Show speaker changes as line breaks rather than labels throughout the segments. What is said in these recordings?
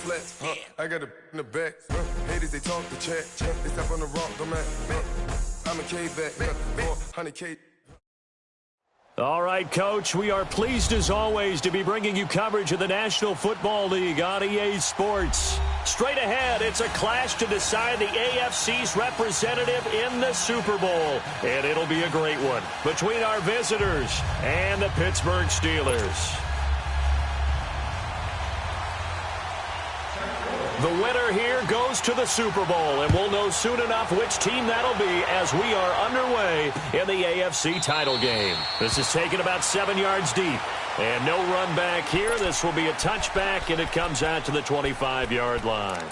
flex. I got a in the back. Haters, they talk the chat. They step on the rock, don't matter. I'm a K-back. 400K.
All right, Coach, we are pleased as always to be bringing you coverage of the National Football League on EA Sports. Straight ahead, it's a clash to decide the AFC's representative in the Super Bowl, and it'll be a great one between our visitors and the Pittsburgh Steelers. The winner here goes to the Super Bowl, and we'll know soon enough which team that'll be as we are underway in the AFC title game. This is taken about 7 yards deep, and no run back here. This will be a touchback, and it comes out to the 25-yard line.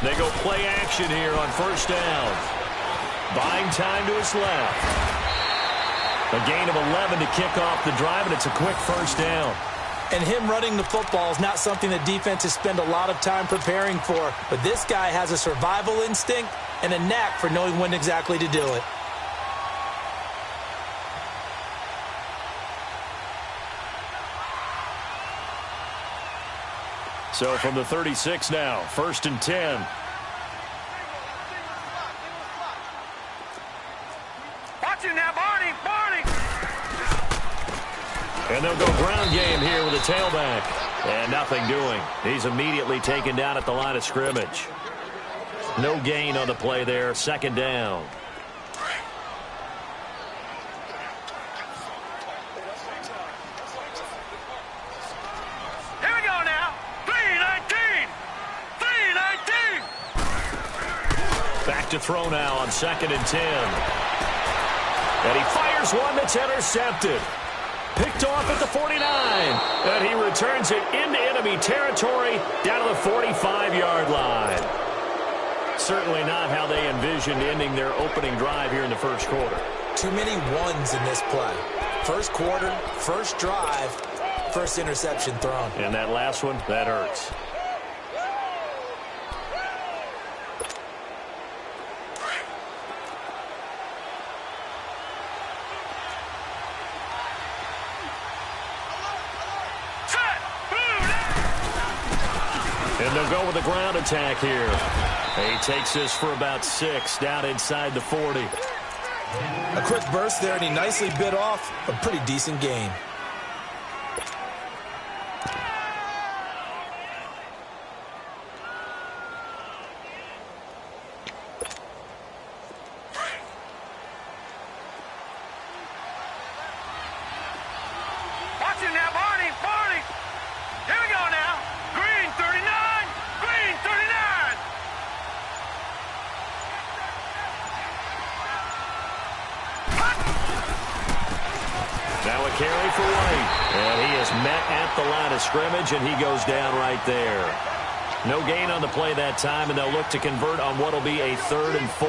They go play action here on first down. Buying time to his left. A gain of 11 to kick off the drive, and it's a quick first down.
And him running the football is not something that defenses spend a lot of time preparing for. But this guy has a survival instinct and a knack for knowing when exactly to do it.
So from the 36 now, 1st and 10.
Watch it now, Barney!
And they'll go ground game here with a tailback. And nothing doing. He's immediately taken down at the line of scrimmage. No gain on the play there, 2nd down. To throw now on 2nd and 10. And he fires one that's intercepted. Picked off at the 49. And he returns it into enemy territory down to the 45-yard line. Certainly not how they envisioned ending their opening drive here in the first quarter.
Too many ones in this play. First quarter, first drive, first interception thrown.
And that last one, that hurts. And they'll go with a ground attack here. He takes this for about 6 down inside the 40.
A quick burst there, and he nicely bit off a pretty decent gain.
Watch it now, Barney! Here we go now! Green 39! Green 39!
Now a carry for White. And he is met at the line of scrimmage, and he goes down right there. No gain on the play that time, and they'll look to convert on what will be a 3rd and 4.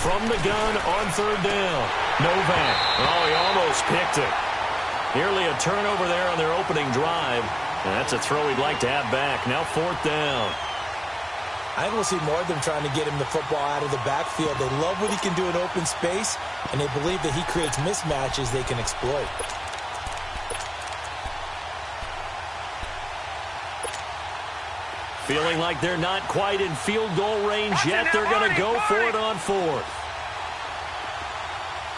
From the gun on 3rd down. Novak. Oh, he almost picked it. Nearly a turnover there on their opening drive. And that's a throw he'd like to have back. Now 4th down.
I think we'll see more of them trying to get him the football out of the backfield. They love what he can do in open space, and they believe that he creates mismatches they can exploit.
Feeling like they're not quite in field goal range yet. They're going to go for it on 4th.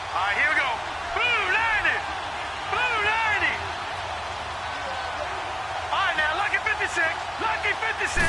All right, here we go. Blue 90. Blue 90. All right, now, lucky 56. Lucky 56.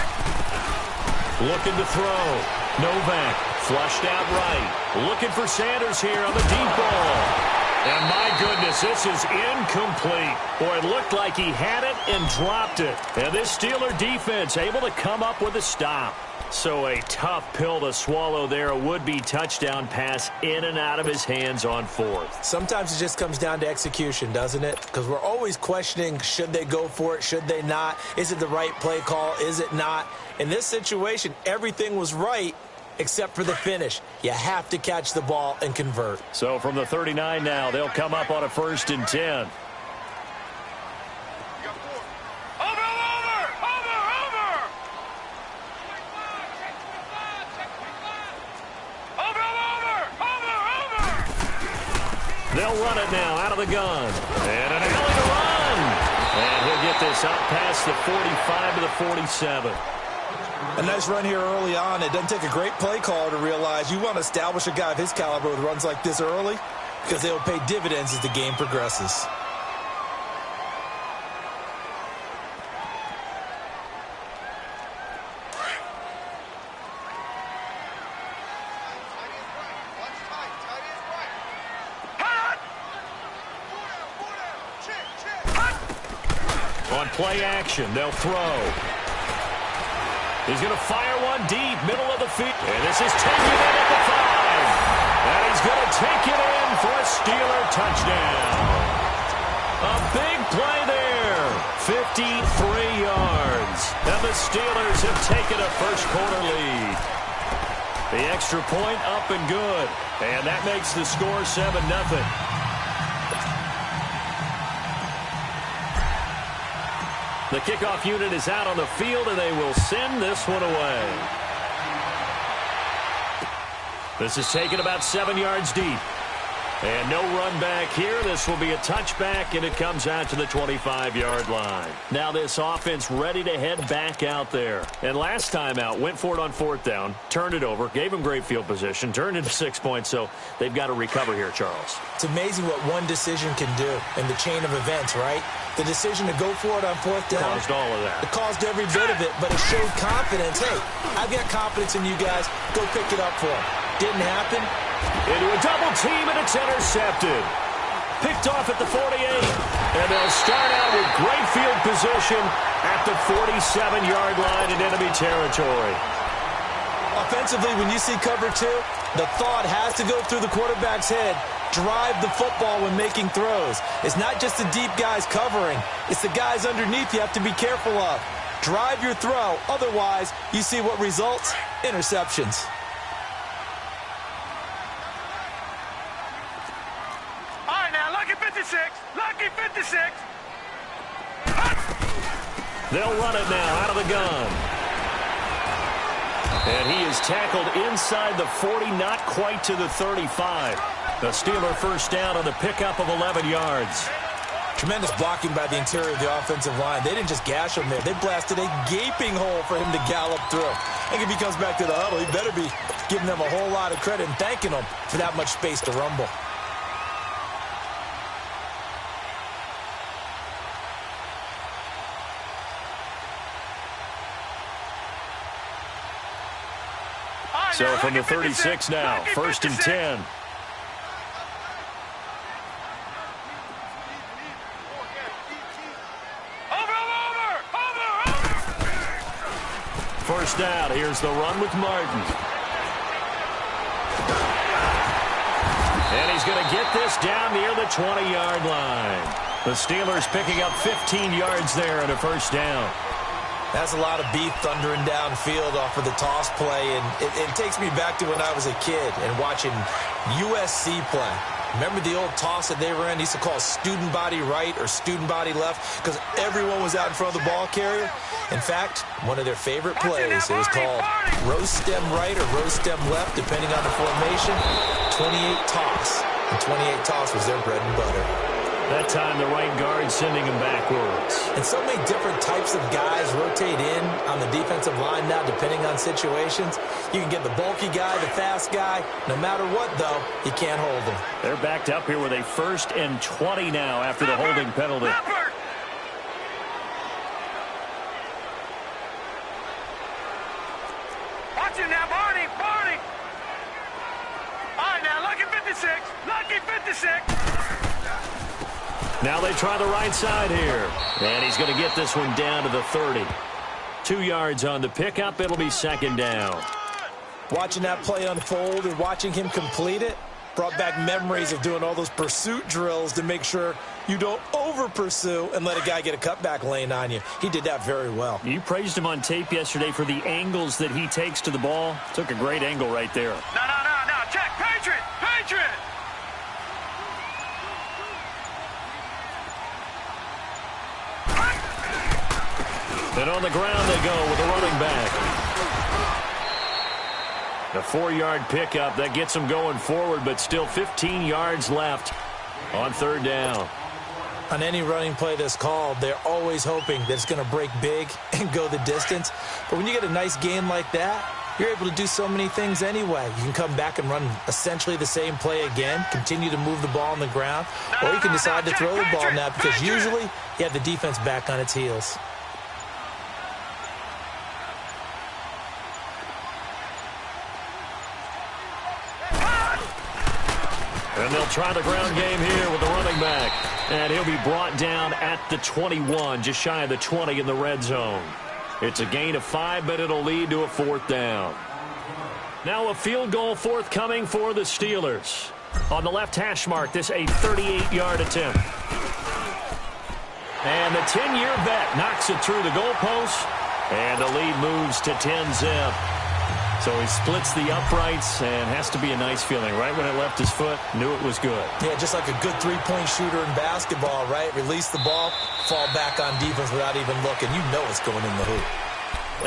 Looking to throw. Novak Flushed out right. Looking for Sanders here on the deep ball. And my goodness, this is incomplete. Boy, it looked like he had it and dropped it. And this Steeler defense able to come up with a stop. So a tough pill to swallow there. A would-be touchdown pass in and out of his hands on fourth.
Sometimes it just comes down to execution, doesn't it? Because we're always questioning, should they go for it, should they not? Is it the right play call, is it not? In this situation, everything was right except for the finish. You have to catch the ball and convert.
So from the 39 now, they'll come up on a 1st and 10. They'll run it now out of the gun. And an alley to run. And he'll get this out past the 45 to the 47.
A nice run here early on. It doesn't take a great play caller to realize you want to establish a guy of his caliber with runs like this early because they will pay dividends as the game progresses.
On play action, they'll throw. He's going to fire one deep, middle of the field. And this is taken in at the 5. And he's going to take it in for a Steeler touchdown. A big play there. 53 yards. And the Steelers have taken a first-quarter lead. The extra point up and good. And that makes the score 7-0. The kickoff unit is out on the field, and they will send this one away. This is taken about 7 yards deep. And no run back here. This will be a touchback, and it comes out to the 25-yard line. Now this offense ready to head back out there. And last time out, went for it on 4th down, turned it over, gave him great field position, turned into 6 points, so they've got to recover here, Charles.
It's amazing what one decision can do in the chain of events, right? The decision to go for it on 4th down.
Caused all of that.
It caused every bit of it, but it showed confidence. Hey, I've got confidence in you guys. Go pick it up for them. Didn't happen.
Into a double team, and it's intercepted. Picked off at the 48. And they'll start out with great field position at the 47-yard line in enemy territory.
Offensively, when you see cover 2, the thought has to go through the quarterback's head. Drive the football when making throws. It's not just the deep guys covering. It's the guys underneath you have to be careful of. Drive your throw. Otherwise, you see what results? Interceptions.
All right, now, lucky 56. Lucky 56.
They'll run it now out of the gun. And he is tackled inside the 40, not quite to the 35. The Steeler first down on the pickup of 11 yards.
Tremendous blocking by the interior of the offensive line. They didn't just gash him there. They blasted a gaping hole for him to gallop through. I think if he comes back to the huddle, he better be giving them a whole lot of credit and thanking them for that much space to rumble.
So from the 36 now, 1st and 10. First down, here's the run with Martin. And he's going to get this down near the 20-yard line. The Steelers picking up 15 yards there and a first down.
That's a lot of beef thundering downfield off of the toss play, and it takes me back to when I was a kid and watching USC play. Remember the old toss that they ran? They used to call student body right or student body left because everyone was out in front of the ball carrier. In fact, one of their favorite plays, it was called rose stem right or rose stem left, depending on the formation, 28 toss. And 28 toss was their bread and butter.
That time, the right guard sending him backwards.
And so many different types of guys rotate in on the defensive line now, depending on situations. You can get the bulky guy, the fast guy. No matter what, though, you can't hold them.
They're backed up here with a 1st and 20 now after the holding penalty.
Watch it now, Barney, Barney. 56.
Now they try the right side here. And he's going to get this one down to the 30. 2 yards on the pickup. It'll be second down.
Watching that play unfold and watching him complete it brought back memories of doing all those pursuit drills to make sure you don't over-pursue and let a guy get a cutback lane on you. He did that very well.
You praised him on tape yesterday for the angles that he takes to the ball. Took a great angle right there.
No. Check. Patriot.
And on the ground they go with the running back. A 4-yard pickup. That gets them going forward, but still 15 yards left on third down.
On any running play that's called, they're always hoping that it's going to break big and go the distance. But when you get a nice gain like that, you're able to do so many things anyway. You can come back and run essentially the same play again, continue to move the ball on the ground, or you can decide to throw the ball now because usually you have the defense back on its heels.
And they'll try the ground game here with the running back. And he'll be brought down at the 21, just shy of the 20 in the red zone. It's a gain of 5, but it'll lead to a 4th down. Now a field goal forthcoming for the Steelers. On the left hash mark, this a 38-yard attempt. And the 10-year vet knocks it through the goalpost. And the lead moves to 10-zip. So he splits the uprights and has to be a nice feeling. Right when it left his foot, knew it was good.
Yeah, just like a good three-point shooter in basketball, right? Release the ball, fall back on defense without even looking. You know it's going in the hoop.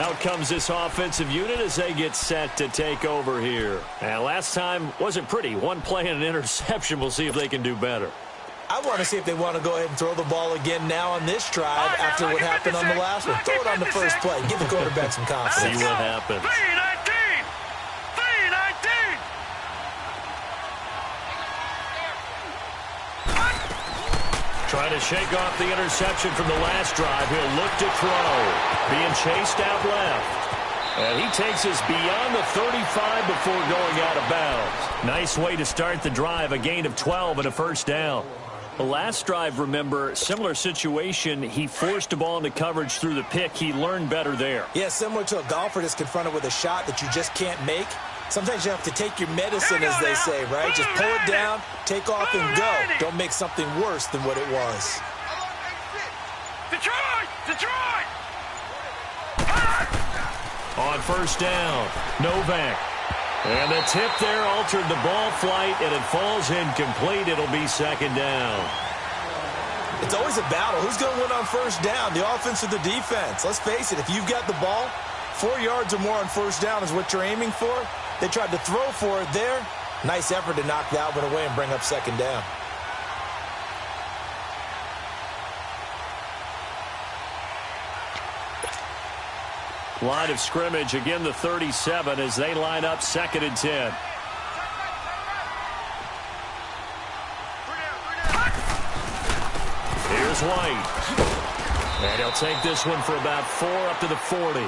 Out comes this offensive unit as they get set to take over here. And last time wasn't pretty. One play and an interception. We'll see if they can do better.
I want to see if they want to go ahead and throw the ball again now on this drive after what happened on the last one. Throw it on the first play. Give the quarterback some confidence.
See what happens.
319.
Trying to shake off the interception from the last drive. He'll look to throw. Being chased out left. And he takes us beyond the 35 before going out of bounds. Nice way to start the drive. A gain of 12 and a first down. The last drive, remember, similar situation. He forced a ball into coverage through the pick. He learned better there.
Yeah, similar to a golfer that's confronted with a shot that you just can't make. Sometimes you have to take your medicine, as they say, right? Just pull it down, take off, and go. Don't make something worse than what it was.
Detroit!
On first down, Novak. And the tip there altered the ball flight, and it falls incomplete. It'll be second down.
It's always a battle. Who's going to win on first down, the offense or the defense? Let's face it, if you've got the ball, 4 yards or more on first down is what you're aiming for. They tried to throw for it there. Nice effort to knock that one away and bring up second down.
Line of scrimmage, again the 37 as they line up second and 10. Here's White. And he'll take this one for about 4 up to the 40.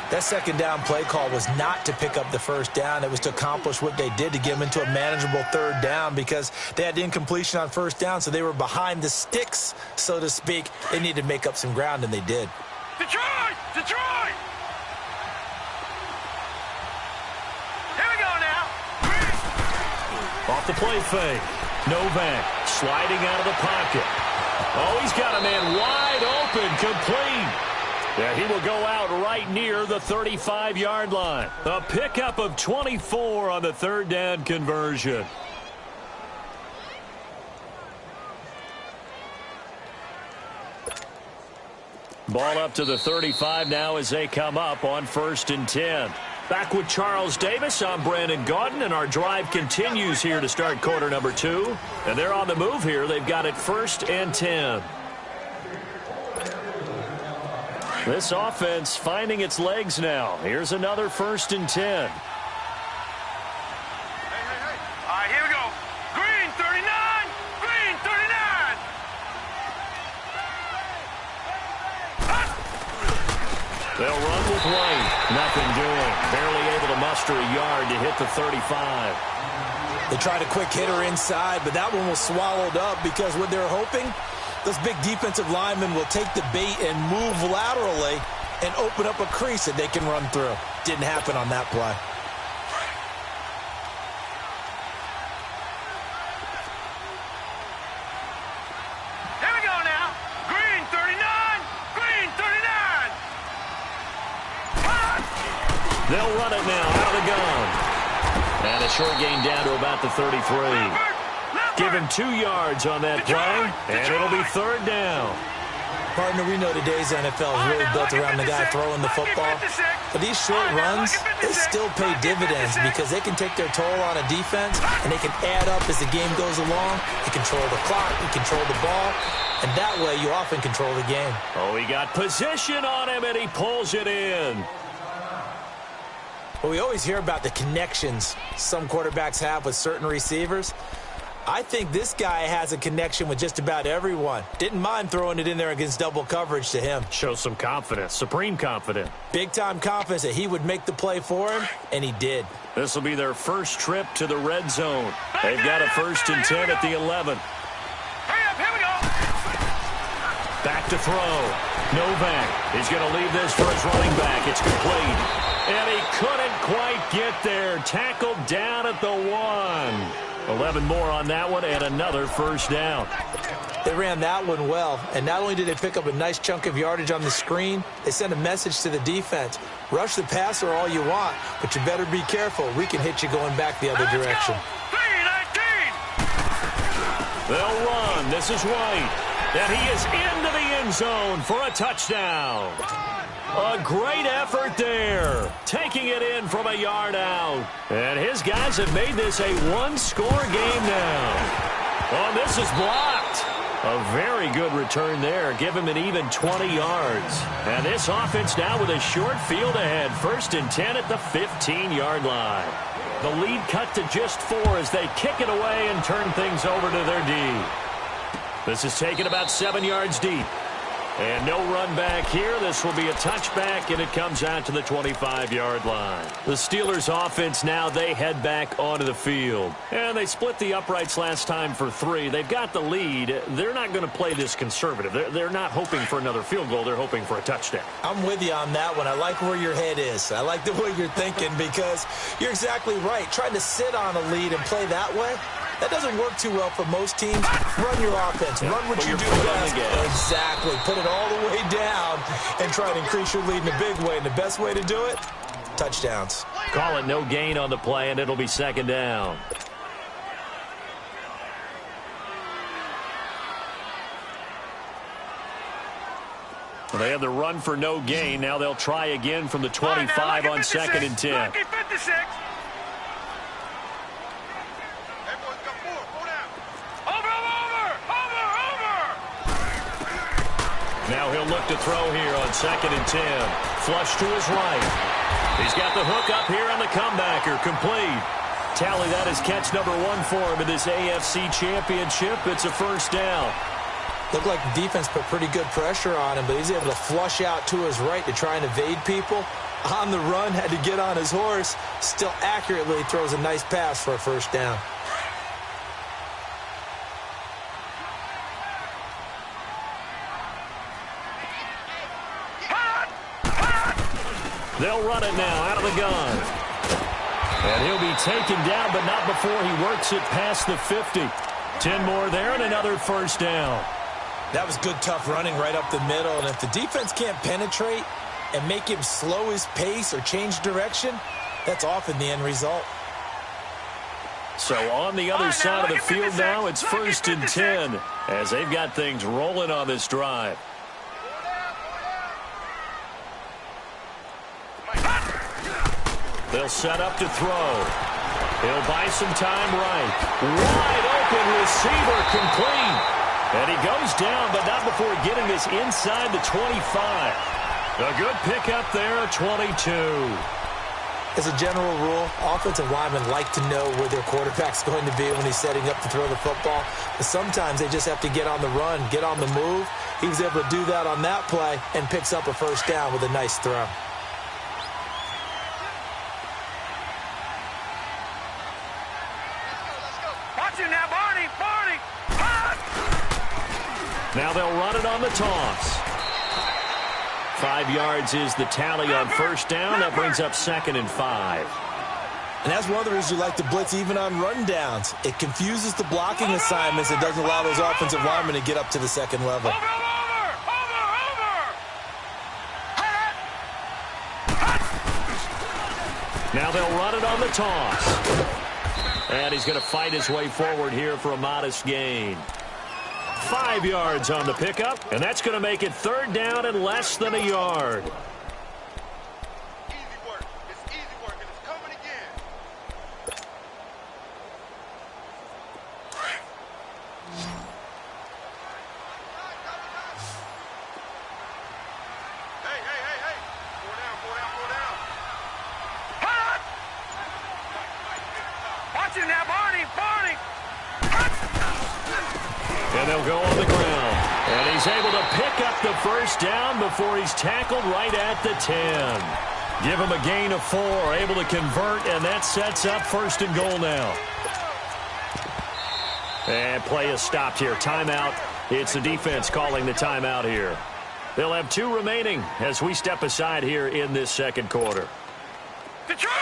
That second down play call was not to pick up the first down. It was to accomplish what they did, to get them into a manageable third down, because they had incompletion on first down, so they were behind the sticks, so to speak. They needed to make up some ground, and they did.
Detroit! Here we go now.
Off the play fake. Novak sliding out of the pocket. Oh, he's got a man wide open, complete. Yeah, he will go out right near the 35-yard line. A pickup of 24 on the third down conversion. Ball up to the 35 now as they come up on first and 10. Back with Charles Davis, I'm Brandon Gaudin, and our drive continues here to start quarter number 2. And they're on the move here. They've got it first and 10. This offense finding its legs now. Here's another first and 10.
All right, here we go. Green 39. Green 39.
They'll run with White. Nothing doing. Barely able to muster a yard to hit the 35.
They tried a quick hitter inside, but that one was swallowed up because what they're hoping, those big defensive linemen will take the bait and move laterally and open up a crease that they can run through. Didn't happen on that play.
Here we go now. Green 39. Green 39.
They'll run it now out of the gun. And a short gain down to about the 33. Give him 2 yards on that play, and it'll be third down.
Partner, we know today's NFL is really built around the guy throwing the football. But these short runs, they still pay dividends because they can take their toll on a defense, and they can add up as the game goes along. You control the clock, you control the ball, and that way you often control the game.
Oh, he got position on him, and he pulls it in.
Well, we always hear about the connections some quarterbacks have with certain receivers. I think this guy has a connection with just about everyone. Didn't mind throwing it in there against double coverage to him.
Shows some confidence, supreme confidence.
Big-time confidence that he would make the play for him, and he did.
This will be their first trip to the red zone. They've got a 1st and 10 at the 11.
Hurry up, here we go.
Back to throw. Novak is going to leave this for his running back. It's complete. And he couldn't quite get there. Tackled down at the 1. 11 more on that one and another first down.
They ran that one well, and not only did they pick up a nice chunk of yardage on the screen, they sent a message to the defense. Rush the passer all you want, but you better be careful. We can hit you going back the other direction.
3-19.
They'll run. This is White. And he is into the end zone for a touchdown. A great effort there, taking it in from a yard out. And his guys have made this a one-score game now. Oh, this is blocked. A very good return there. Give him an even 20 yards. And this offense now with a short field ahead. 1st and 10 at the 15-yard line. The lead cut to just 4 as they kick it away and turn things over to their D. This is taken about 7 yards deep. And no run back here. This will be a touchback, and it comes out to the 25-yard line. The Steelers' offense now, they head back onto the field. And they split the uprights last time for 3. They've got the lead. They're not going to play this conservative. They're not hoping for another field goal. They're hoping for a touchdown.
I'm with you on that one. I like where your head is. I like the way you're thinking because you're exactly right. Trying to sit on a lead and play that way, that doesn't work too well for most teams. Run your offense. Run what you do best. Exactly. Put it all the way down and try to increase your lead in a big way. And the best way to do it, touchdowns.
Call it no gain on the play, and it'll be 2nd down. Well, they have the run for no gain. Now they'll try again from the 25 on 2nd and 10.
Lucky 56.
Now he'll look to throw here on 2nd and 10. Flush to his right. He's got the hook up here on the comebacker. Complete. Tally, that is catch number 1 for him in this AFC Championship. It's a 1st down.
Looked like the defense put pretty good pressure on him, but he's able to flush out to his right to try and evade people. On the run, had to get on his horse. Still accurately throws a nice pass for a 1st down.
They'll run it now out of the gun. And he'll be taken down, but not before he works it past the 50. 10 more there and another 1st down.
That was good, tough running right up the middle. And if the defense can't penetrate and make him slow his pace or change direction, that's often the end result.
So on the other side of the field now, it's 1st and 10 as they've got things rolling on this drive. They'll set up to throw. He'll buy some time right. Wide open receiver complete. And he goes down, but not before getting this inside the 25. A good pickup there at 22.
As a general rule, offensive linemen like to know where their quarterback's going to be when he's setting up to throw the football. But sometimes they just have to get on the run, get on the move. He was able to do that on that play and picks up a 1st down with a nice throw.
Watching now, Barney, Barney.
Now they'll run it on the toss. 5 yards is the tally on first down. That brings up 2nd and 5.
And that's one of the reasons you like to blitz even on run downs. It confuses the blocking assignments. It doesn't allow those offensive linemen to get up to the second level.
Over.
Now they'll run it on the toss. And he's going to fight his way forward here for a modest gain. 5 yards on the pickup, and that's going to make it 3rd down and less than a yard.
Easy work. It's easy work, and it's coming again. Hey. Four down.
Watching now, Barney, Barney.
And they'll go on the ground. And he's able to pick up the first down before he's tackled right at the 10. Give him a gain of 4, able to convert, and that sets up 1st and goal now. And play is stopped here. Timeout. It's the defense calling the timeout here. They'll have 2 remaining as we step aside here in this 2nd quarter.
Detroit!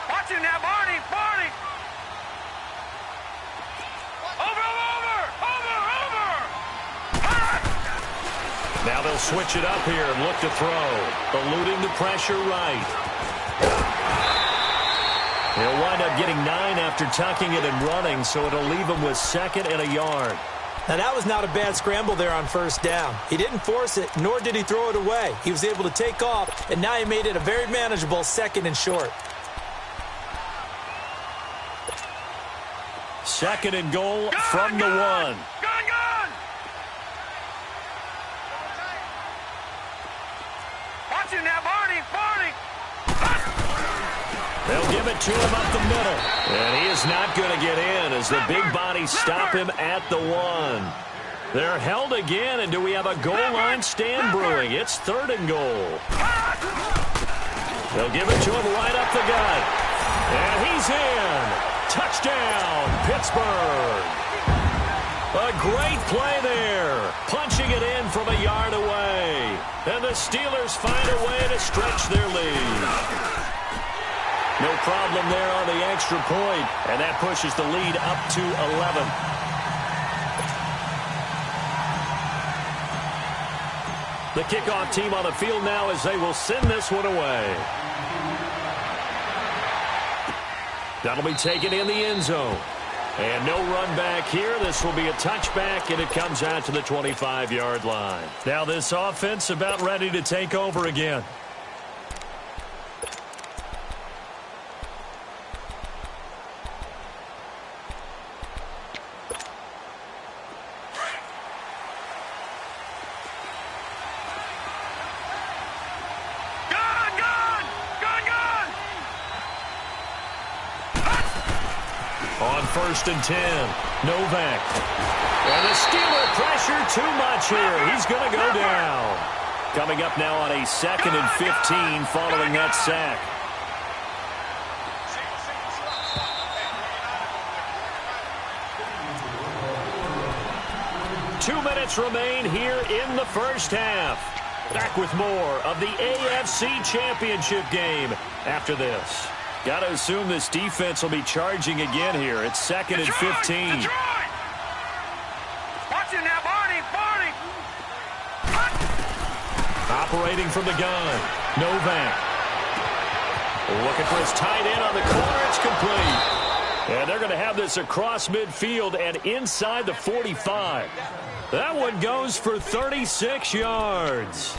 Watching now, Barney, Barney. Over.
Now they'll switch it up here and look to throw. Eluding the pressure right. He'll wind up getting 9 after tucking it and running, so it'll leave him with 2nd and a yard.
Now, that was not a bad scramble there on first down. He didn't force it, nor did he throw it away. He was able to take off, and now he made it a very manageable 2nd and short.
2nd and goal from the 1.
Gun! Watching now, Barney, Barney.
They'll give it to him up the middle. And he is not going to get in as the big bodies stop him at the 1. They're held again, and do we have a goal line stand brewing? It's 3rd and goal. They'll give it to him right up the gut. And he's in. Touchdown, Pittsburgh. A great play there. Punching it in from a yard away. And the Steelers find a way to stretch their lead. No problem there on the extra point, and that pushes the lead up to 11. The kickoff team on the field now as they will send this one away. That'll be taken in the end zone. And no run back here. This will be a touchback, and it comes out to the 25-yard line. Now this offense about ready to take over again. On 1st and 10, Novak. And the Steeler pressure too much here. He's going to go down. Coming up now on a 2nd and 15 following that sack. Two minutes remain here in the first half. Back with more of the AFC Championship game after this. Got to assume this defense will be charging again here. It's 2nd and 15.
Detroit! Watching now, Barney, Barney.
Operating from the gun, Novak. Looking for his tight end on the corner. It's complete. And they're going to have this across midfield and inside the 45. That one goes for 36 yards.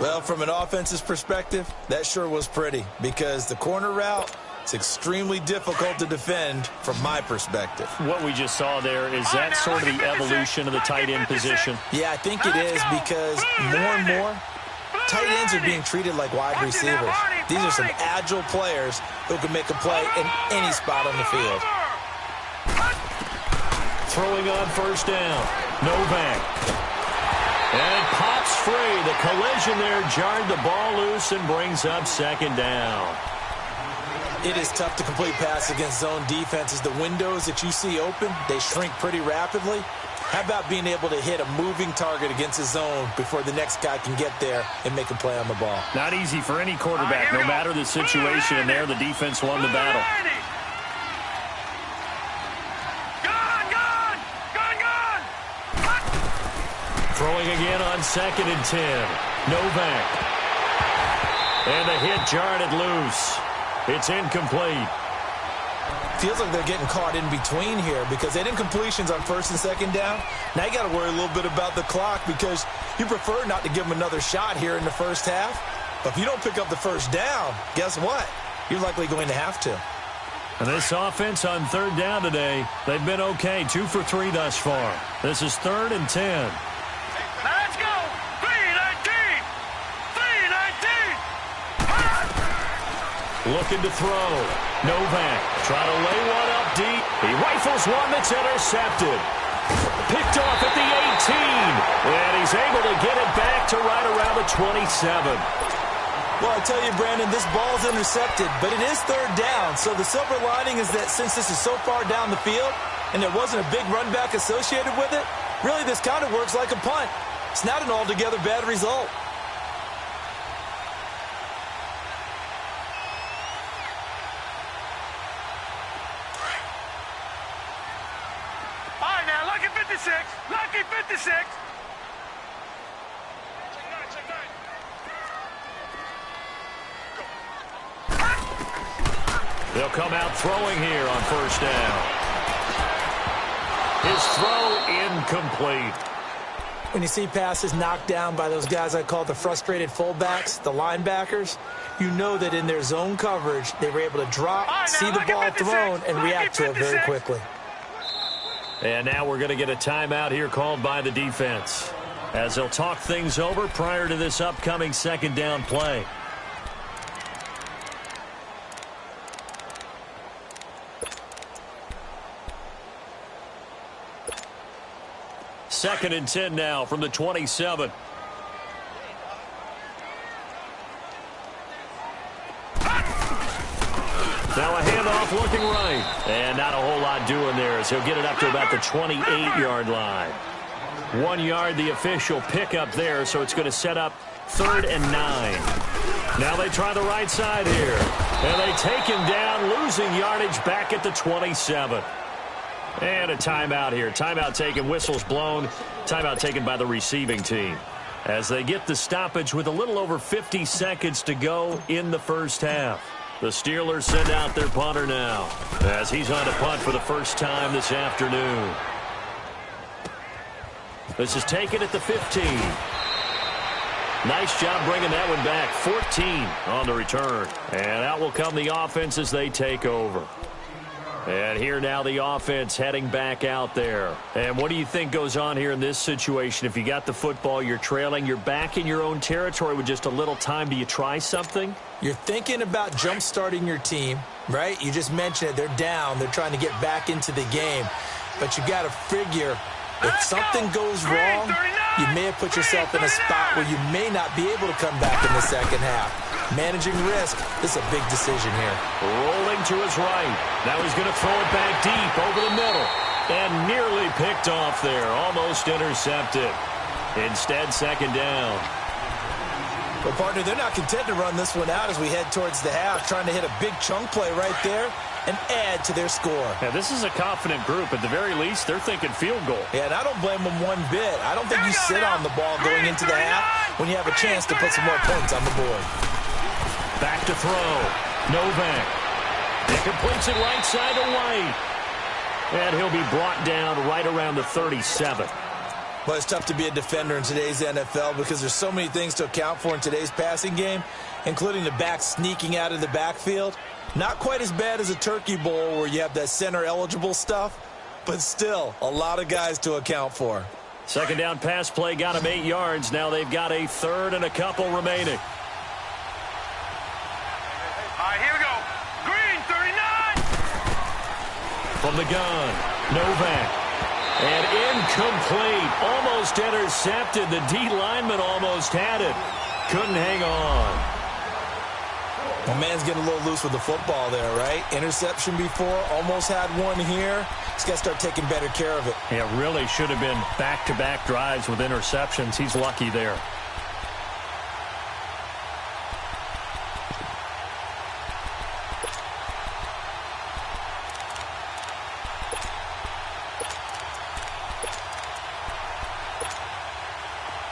Well, from an offense's perspective, that sure was pretty because the corner route, it's extremely difficult to defend from my perspective.
What we just saw there, is that sort of the evolution of the tight end position?
Yeah, I think it is because more and more, tight ends are being treated like wide receivers. These are some agile players who can make a play in any spot on the field.
Throwing on first down, Novak. And it pops free. The collision there jarred the ball loose and brings up second down.
It is tough to complete pass against zone defenses. The windows that you see open, they shrink pretty rapidly. How about being able to hit a moving target against a zone before the next guy can get there and make a play on the ball?
Not easy for any quarterback, no matter the situation, and there the defense won the battle. Throwing again on 2nd and 10. Novak. And the hit jarred it loose. It's incomplete.
Feels like they're getting caught in between here because they didn't completions on 1st and 2nd down. Now you got to worry a little bit about the clock because you prefer not to give them another shot here in the first half. But if you don't pick up the first down, guess what? You're likely going to have to.
And this offense on 3rd down today, they've been okay. 2 for 3 thus far. This is 3rd and 10.
Let's go! 3-19! 3-19!
Looking to throw. Novak trying to lay one up deep. He rifles one that's intercepted. Picked off at the 18. And he's able to get it back to right around the 27.
Well, I tell you, Brandon, this ball's intercepted, but it is 3rd down. So the silver lining is that since this is so far down the field and there wasn't a big run back associated with it, really this kind of works like a punt. It's not an altogether bad result.
All right, now, lucky 56. Lucky 56.
They'll come out throwing here on 1st down. His throw incomplete.
When you see passes knocked down by those guys I call the frustrated fullbacks, the linebackers, you know that in their zone coverage, they were able to drop, see the ball thrown, and react to it very quickly.
And now we're going to get a timeout here called by the defense as they'll talk things over prior to this upcoming 2nd down play. Second and 10 now from the 27. Now a handoff looking right. And not a whole lot doing there as he'll get it up to about the 28-yard line. 1 yard the official pickup there, so it's going to set up 3rd and 9. Now they try the right side here. And they take him down, losing yardage back at the 27. And a timeout here. Timeout taken, whistles blown. Timeout taken by the receiving team. As they get the stoppage with a little over 50 seconds to go in the first half. The Steelers send out their punter now as he's on to punt for the first time this afternoon. This is taken at the 15. Nice job bringing that one back. 14 on the return. And out will come the offense as they take over. And here now the offense heading back out there. And what do you think goes on here in this situation? If you got the football, you're trailing, you're back in your own territory with just a little time. Do you try something?
You're thinking about jump-starting your team, right? You just mentioned it. They're down. They're trying to get back into the game. But you got to figure if something goes wrong, you may have put yourself in a spot where you may not be able to come back in the second half. Managing risk, this is a big decision here.
Rolling to his right. Now he's going to throw it back deep over the middle. And nearly picked off there. Almost intercepted. Instead, 2nd down.
Well, partner, they're not content to run this one out as we head towards the half, trying to hit a big chunk play right there and add to their score.
Yeah, this is a confident group. At the very least, they're thinking field goal.
Yeah, and I don't blame them one bit. I don't think you sit on the ball going into the half when you have a chance to put some more points on the board.
Back to throw. Novak. He completes it right side to White. And he'll be brought down right around the 37.
Well, it's tough to be a defender in today's NFL because there's so many things to account for in today's passing game, including the back sneaking out of the backfield. Not quite as bad as a turkey bowl where you have that center-eligible stuff, but still a lot of guys to account for.
2nd down pass play got him 8 yards. Now they've got a 3rd and a couple remaining.
All right, here we go. Green, 39.
From the gun, Novak. And incomplete. Almost intercepted. The D lineman almost had it. Couldn't hang on.
My man's getting a little loose with the football there, right? Interception before, almost had one here. He's got to start taking better care of it.
It really should have been back-to-back drives with interceptions. He's lucky there.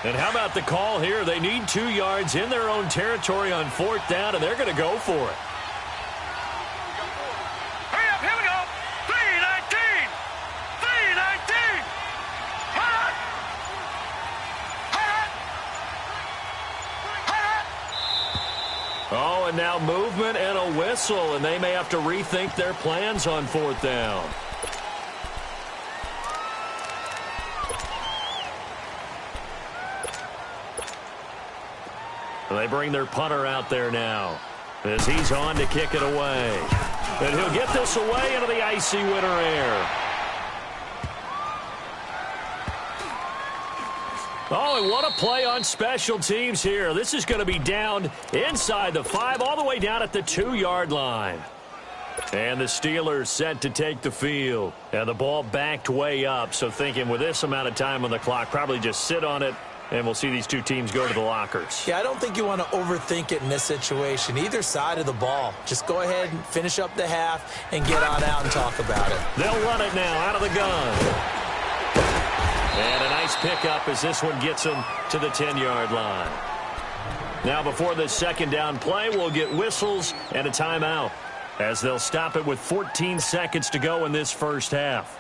And how about the call here? They need 2 yards in their own territory on 4th down, and they're going to go for it.
Hurry up, here we go. 3:19. 3:19. Hut! Hut!
Oh, and now movement and a whistle, and they may have to rethink their plans on 4th down. They bring their punter out there now as he's on to kick it away. And he'll get this away into the icy winter air. Oh, and what a play on special teams here. This is going to be down inside the 5, all the way down at the 2-yard line. And the Steelers set to take the field. And the ball backed way up, so thinking with this amount of time on the clock, probably just sit on it. And we'll see these two teams go to the lockers.
Yeah, I don't think you want to overthink it in this situation. Either side of the ball. Just go ahead and finish up the half and get on out and talk about it.
They'll run it now out of the gun. And a nice pickup as this one gets them to the 10-yard line. Now before the 2nd down play, we'll get whistles and a timeout as they'll stop it with 14 seconds to go in this first half.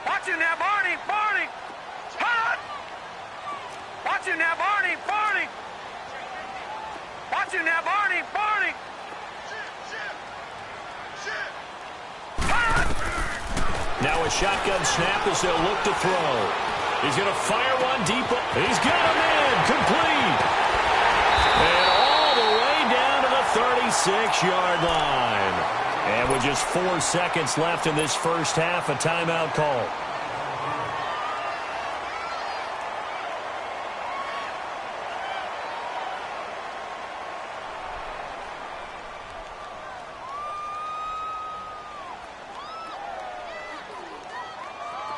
Watching now, Barney. Hut! Watching now, Barney. Watching now, Barney. Hut!
Now a shotgun snap as they'll look to throw. He's going to fire one deep. He's got him in. Complete. And all the way down to the 36-yard line. And with just 4 seconds left in this first half, a timeout call.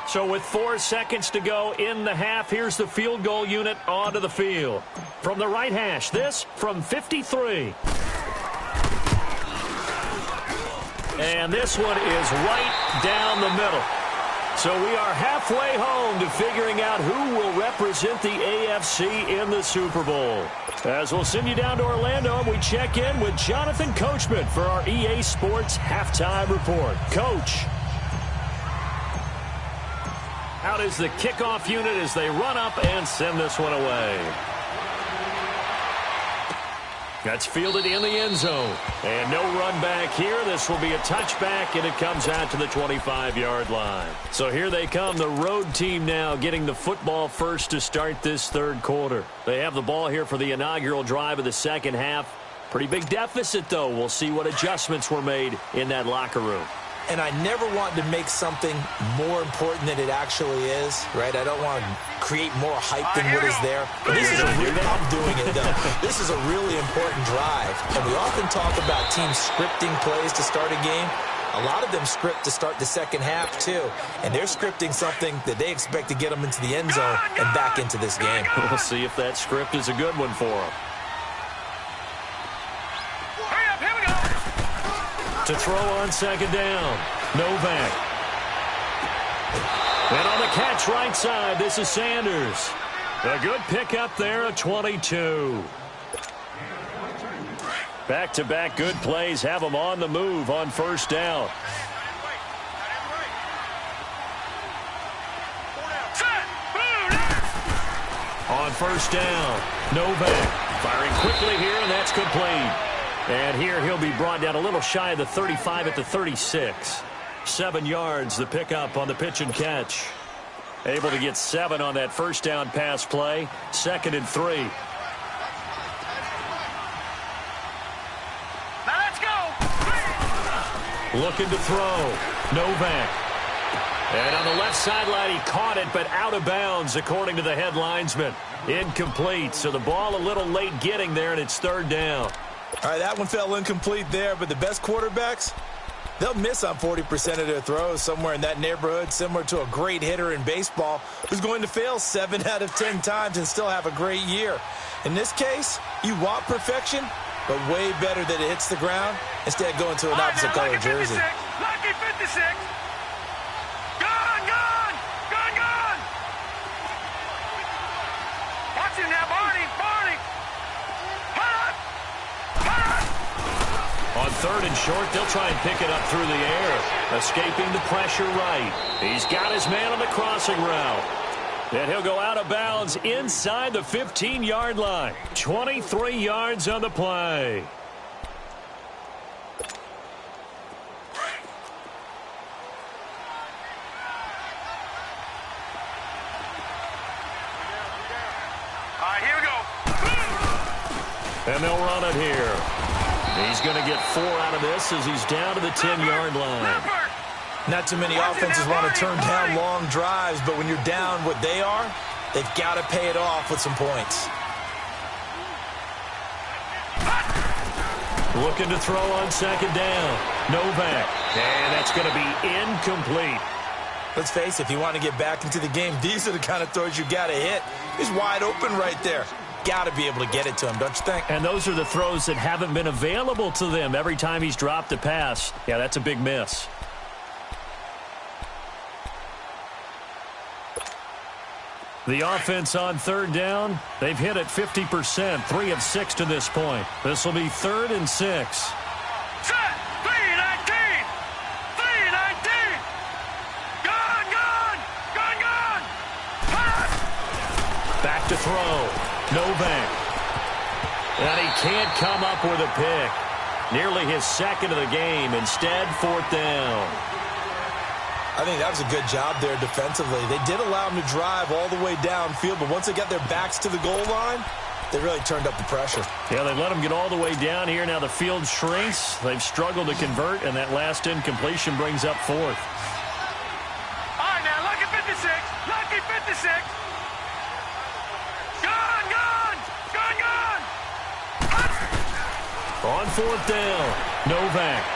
So with 4 seconds to go in the half, here's the field goal unit onto the field. From the right hash, this from 53. And this one is right down the middle. So we are halfway home to figuring out who will represent the AFC in the Super Bowl. As we'll send you down to Orlando, and we check in with Jonathan Coachman for our EA Sports Halftime Report. Coach, out is the kickoff unit as they run up and send this one away. That's fielded in the end zone. And no run back here. This will be a touchback, and it comes out to the 25-yard line. So here they come, the road team now getting the football first to start this 3rd quarter. They have the ball here for the inaugural drive of the 2nd half. Pretty big deficit, though. We'll see what adjustments were made in that locker room.
And I never want to make something more important than it actually is, right? I don't want to create more hype than what is there. But this is I'm doing it, though. This is a really important drive. And we often talk about teams scripting plays to start a game. A lot of them script to start the 2nd half, too. And they're scripting something that they expect to get them into the end zone and back into this game.
We'll see if that script is a good one for them. To throw on 2nd down. Novak. And on the catch right side, this is Sanders. A good pickup there, a 22. Back-to-back good plays have them on the move on 1st down. On 1st down, Novak firing quickly here, and that's complete. And here he'll be brought down a little shy of the 35 at the 36. 7 yards, the pickup on the pitch and catch. Able to get 7 on that 1st down pass play. 2nd and 3. Looking to throw. Novak. And on the left sideline, he caught it, but out of bounds, according to the head linesman. Incomplete, so the ball a little late getting there, and it's third down.
All right, that one fell incomplete there, but the best quarterbacks, they'll miss on 40% of their throws, somewhere in that neighborhood, similar to a great hitter in baseball who's going to fail 7 out of 10 times and still have a great year. In this case, you want perfection, but way better that it hits the ground instead of going to an opposite color jersey.
Lucky 56. Gone, gone, gone, gone. Watch him now, Barney, Barney. Hut, hut.
On third and short, they'll try and pick it up through the air. Escaping the pressure right. He's got his man on the crossing route. And he'll go out of bounds inside the 15-yard line. 23 yards on the play.
All right, here we go.
And they'll run it here. He's going to get 4 out of this as he's down to the 10-yard line.
Not too many offenses want to turn down long drives, but when you're down what they are, they've got to pay it off with some points.
Looking to throw on second down. Novak. And that's going to be incomplete.
Let's face it, if you want to get back into the game, these are the kind of throws you got to hit. He's wide open right there. Got to be able to get it to him, don't you think?
And those are the throws that haven't been available to them every time he's dropped a pass. Yeah, that's a big miss. The offense on third down, they've hit it 50%, 3 of 6 to this point. This will be 3rd and 6.
Set. 3-19. 3-19. Gone, gone, gone, gone. Hut.
Back to throw. Novak. And he can't come up with a pick. Nearly his second of the game. Instead, 4th down.
I think that was a good job there defensively. They did allow him to drive all the way downfield, but once they got their backs to the goal line, they really turned up the pressure.
Yeah, they let him get all the way down here. Now the field shrinks. They've struggled to convert, and that last incompletion brings up 4th.
All right, now, lucky 56. Lucky 56. Gone, gone, gone, gone.
On 4th down, Novak.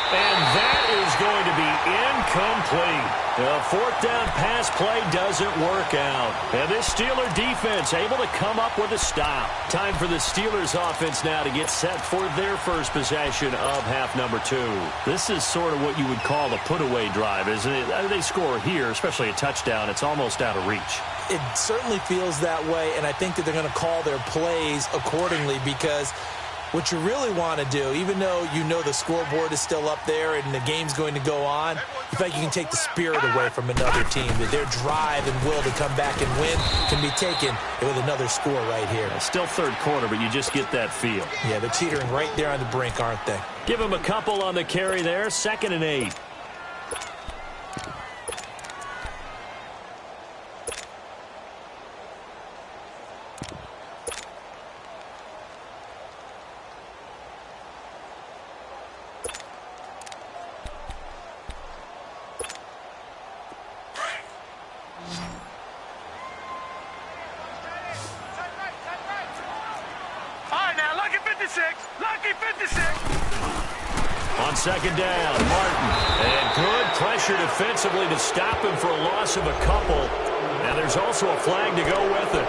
And that is going to be incomplete. The 4th down pass play doesn't work out. And this Steeler defense able to come up with a stop. Time for the Steelers offense now to get set for their first possession of half number 2. This is sort of what you would call a put-away drive, isn't it? They score here, especially a touchdown. It's almost out of reach.
It certainly feels that way, and I think that they're going to call their plays accordingly because what you really want to do, even though you know the scoreboard is still up there and the game's going to go on, you feel like you can take the spirit away from another team. That their drive and will to come back and win can be taken with another score right here.
It's still third quarter, but you just get that feel.
Yeah, they're teetering right there on the brink, aren't they?
Give him a couple on the carry there. 2nd and 8.
Lucky 56.
On second down, Martin. And good pressure defensively to stop him for a loss of a couple. And there's also a flag to go with it.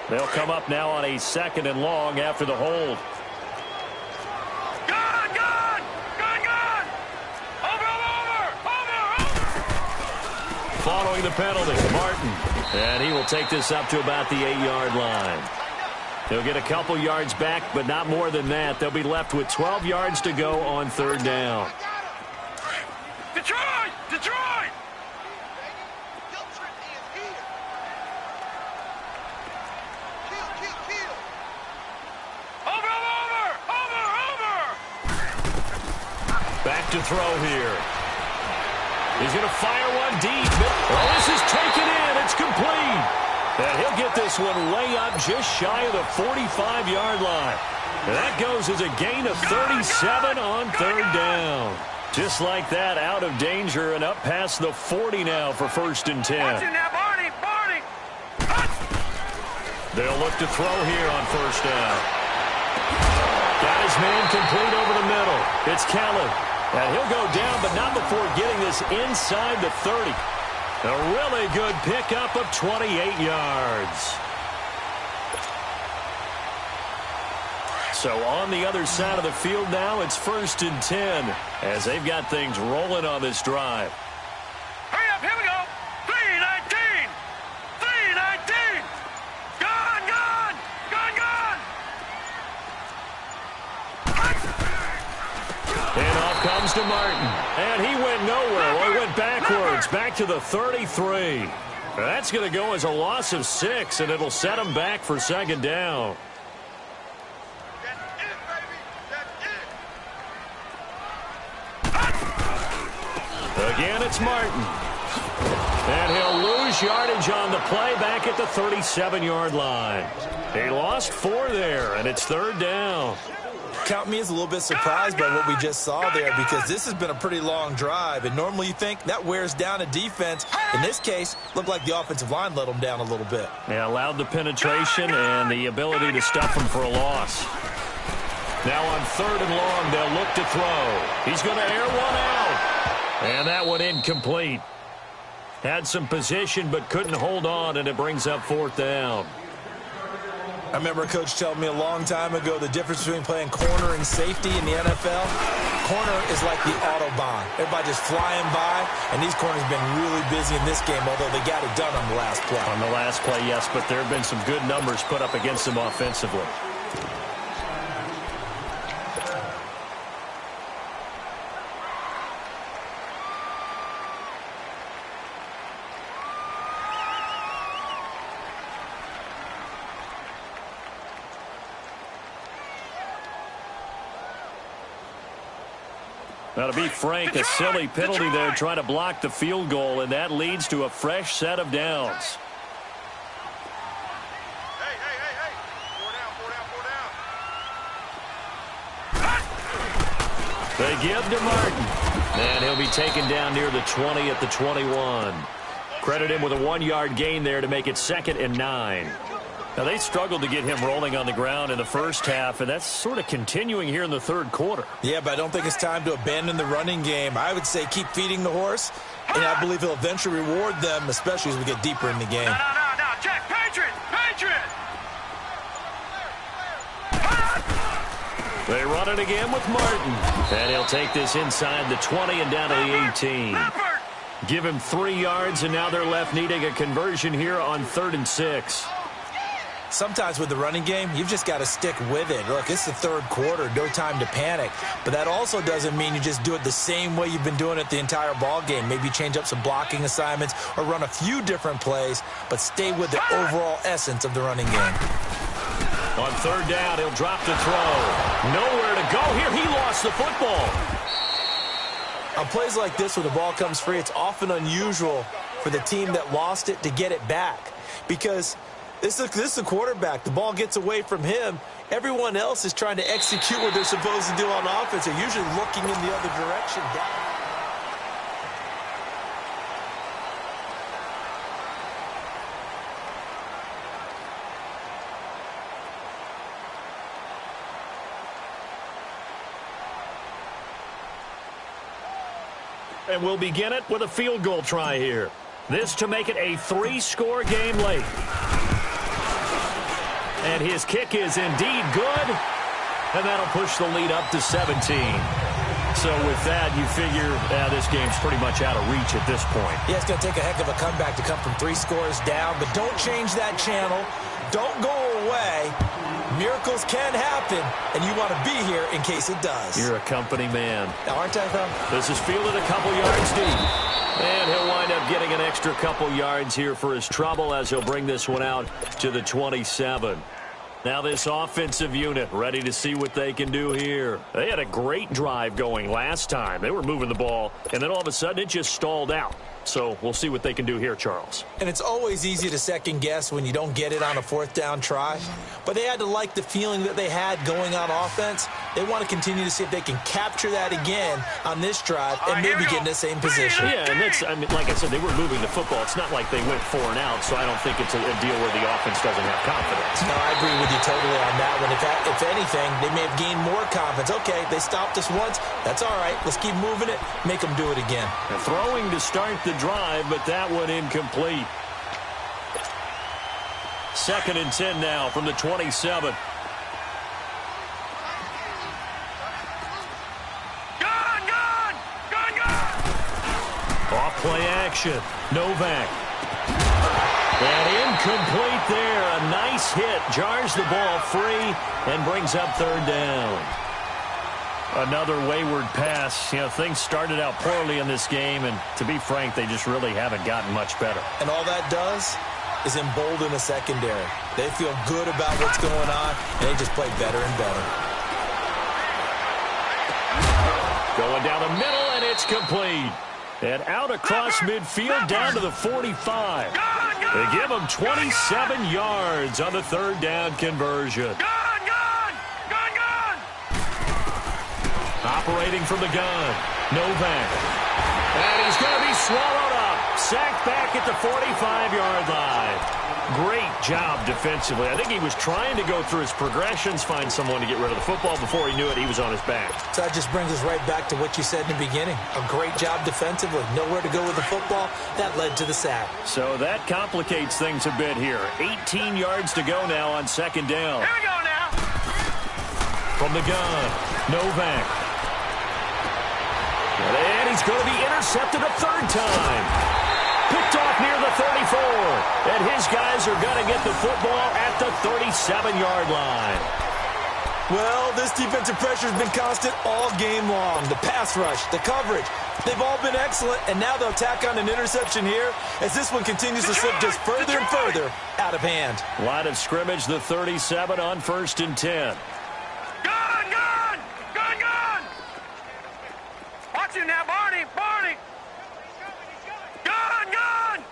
They'll come up now on a 2nd and long after the hold. Following the penalty, Martin. And he will take this up to about the 8-yard line. He'll get a couple yards back, but not more than that. They'll be left with 12 yards to go on third down.
Detroit! Detroit! Over!
Back to to throw here. He's going to fire one deep. Oh, this is taken in. It's complete. And he'll get this one way up just shy of the 45-yard line. That goes as a gain of 37 on third down. Just like that, out of danger and up past the 40 now for 1st and 10. They'll look to throw here on 1st down. Got his man complete over the middle. It's Kelly. And he'll go down, but not before getting this inside the 30. A really good pickup of 28 yards. So on the other side of the field now, it's 1st and 10 as they've got things rolling on this drive.
Hurry up, here we go. 3-19. 3-19. Gone, gone. Gone, gone.
And off comes to Martin. And he went nowhere. Well, he went backwards, back to the 33. That's going to go as a loss of 6, and it'll set him back for 2nd down. Again, it's Martin. And he'll lose yardage on the play back at the 37-yard line. He lost 4 there, and it's 3rd down.
Count me as a little bit surprised by what we just saw there, because this has been a pretty long drive, and normally you think that wears down a defense. In this case, looked like the offensive line let them down a little bit.
Yeah, allowed the penetration and the ability to stuff him for a loss. Now on 3rd and long, they'll look to throw. He's going to air one out. And that one incomplete. Had some position but couldn't hold on, and it brings up 4th down.
I remember a coach telling me a long time ago the difference between playing corner and safety in the NFL. Corner is like the Autobahn. Everybody just flying by, and these corners have been really busy in this game, although they got it done on the last play.
On the last play, yes, but there have been some good numbers put up against them offensively. Now, to be frank, a silly penalty there trying to block the field goal, and that leads to a fresh set of downs.
Hey. 4 down.
They give to Martin, and he'll be taken down near the 20 at the 21. Credit him with a 1-yard gain there to make it 2nd and 9. Now, they struggled to get him rolling on the ground in the first half, and that's sort of continuing here in the 3rd quarter.
Yeah, but I don't think it's time to abandon the running game. I would say keep feeding the horse, and I believe he'll eventually reward them, especially as we get deeper in the game.
No. Check. Patriot.
They run it again with Martin, and he'll take this inside the 20 and down to the 18. Give him 3 yards, and now they're left needing a conversion here on 3rd and 6.
Sometimes with the running game, you've just got to stick with it. Look, it's the 3rd quarter, no time to panic. But that also doesn't mean you just do it the same way you've been doing it the entire ball game. Maybe change up some blocking assignments or run a few different plays, but stay with the overall essence of the running game.
On 3rd down, he'll drop to throw. Nowhere to go here. He lost the football.
On plays like this where the ball comes free, it's often unusual for the team that lost it to get it back, because this is the quarterback. The ball gets away from him. Everyone else is trying to execute what they're supposed to do on offense. They're usually looking in the other direction.
And we'll begin it with a field goal try here. This to make it a 3-score game late. And his kick is indeed good. And that'll push the lead up to 17. So with that, you figure this game's pretty much out of reach at this point.
Yeah, it's going to take a heck of a comeback to come from 3 scores down. But don't change that channel. Don't go away. Miracles can happen, and you want to be here in case it does.
You're a company man.
Now, aren't I, though?
This is fielded a couple yards deep. And he'll wind up getting an extra couple yards here for his trouble as he'll bring this one out to the 27. Now this offensive unit ready to see what they can do here. They had a great drive going last time. They were moving the ball, and then all of a sudden it just stalled out. So we'll see what they can do here, Charles.
And it's always easy to second guess when you don't get it on a fourth down try. But they had to like the feeling that they had going on offense. They want to continue to see if they can capture that again on this drive and maybe get in the same position.
Yeah, and that's, I mean, like I said, they were moving the football. It's not like they went 4 and out, so I don't think it's a deal where the offense doesn't have confidence.
No, I agree with you totally on that one. If anything, they may have gained more confidence. Okay, they stopped us once. That's all right. Let's keep moving it. Make them do it again.
And throwing to start the drive, but that one incomplete. 2nd and 10 now from the 27. Off play action. Novak. And incomplete there. A nice hit. Jars the ball free and brings up 3rd down. Another wayward pass. You know, things started out poorly in this game, and to be frank, they just really haven't gotten much better.
And all that does is embolden the secondary. They feel good about what's going on, and they just play better and better.
Going down the middle, and it's complete. And out across midfield down to the 45. They give them 27 yards on the 3rd down conversion. Operating from the gun, Novak. And he's going to be swallowed up. Sacked back at the 45-yard line. Great job defensively. I think he was trying to go through his progressions, find someone to get rid of the football. Before he knew it, he was on his back.
So that just brings us right back to what you said in the beginning. A great job defensively. Nowhere to go with the football. That led to the sack.
So that complicates things a bit here. 18 yards to go now on 2nd down.
Here we go now.
From the gun, Novak. And he's going to be intercepted a 3rd time. Picked off near the 34. And his guys are going to get the football at the 37-yard line.
Well, this defensive pressure has been constant all game long. The pass rush, the coverage, they've all been excellent. And now they'll tack on an interception here as this one continues to slip just further and further out of hand.
Line of scrimmage, the 37 on 1st and 10.
Watch him now, Barney. Gun.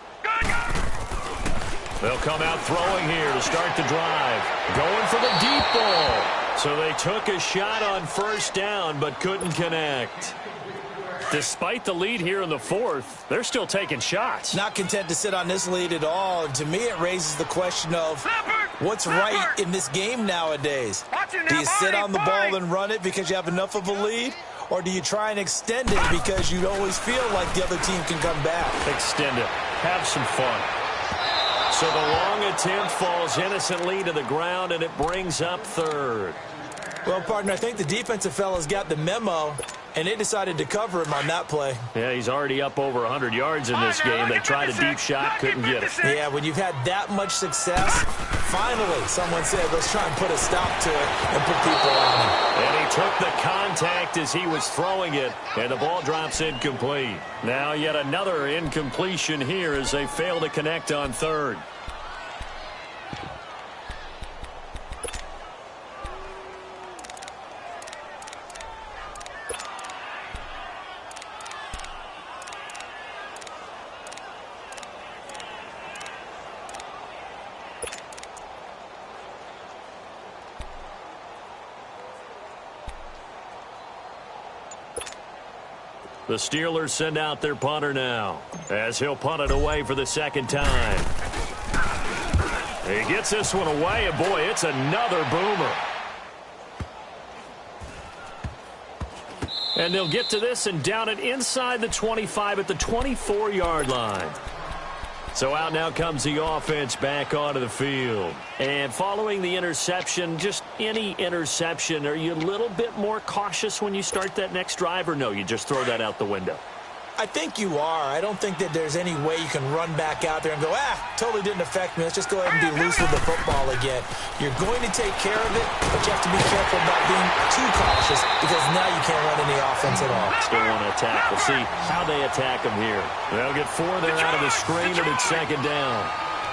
They'll come out throwing here to start the drive. Going for the deep ball. So they took a shot on 1st down, but couldn't connect. Despite the lead here in the 4th, they're still taking shots.
Not content to sit on this lead at all. And to me, it raises the question of what's right in this game nowadays. Do you sit on the ball and run it because you have enough of a lead? Or do you try and extend it because you always feel like the other team can come back?
Extend it. Have some fun. So the long attempt falls innocently to the ground, and it brings up 3rd.
Well, partner, I think the defensive fellas got the memo, and they decided to cover him on that play.
Yeah, he's already up over 100 yards in this game. They tried a deep shot, couldn't get it.
Yeah, when you've had that much success, finally someone said, let's try and put a stop to it and put people on him.
And he took the contact as he was throwing it, and the ball drops incomplete. Now yet another incompletion here as they fail to connect on 3rd. The Steelers send out their punter now as he'll punt it away for the 2nd time. He gets this one away, and boy, it's another boomer. And they'll get to this and down it inside the 25 at the 24-yard line. So out now comes the offense back onto the field. And following the interception, just any interception, are you a little bit more cautious when you start that next drive, or no, you just throw that out the window?
I think you are. I don't think that there's any way you can run back out there and go, totally didn't affect me. Let's just go ahead and be loose with the football again. You're going to take care of it, but you have to be careful about being too cautious because now you can't run any offense at all.
Still want to attack. We'll see how they attack them here. They'll get 4 there out of the screen, and it's 2nd down.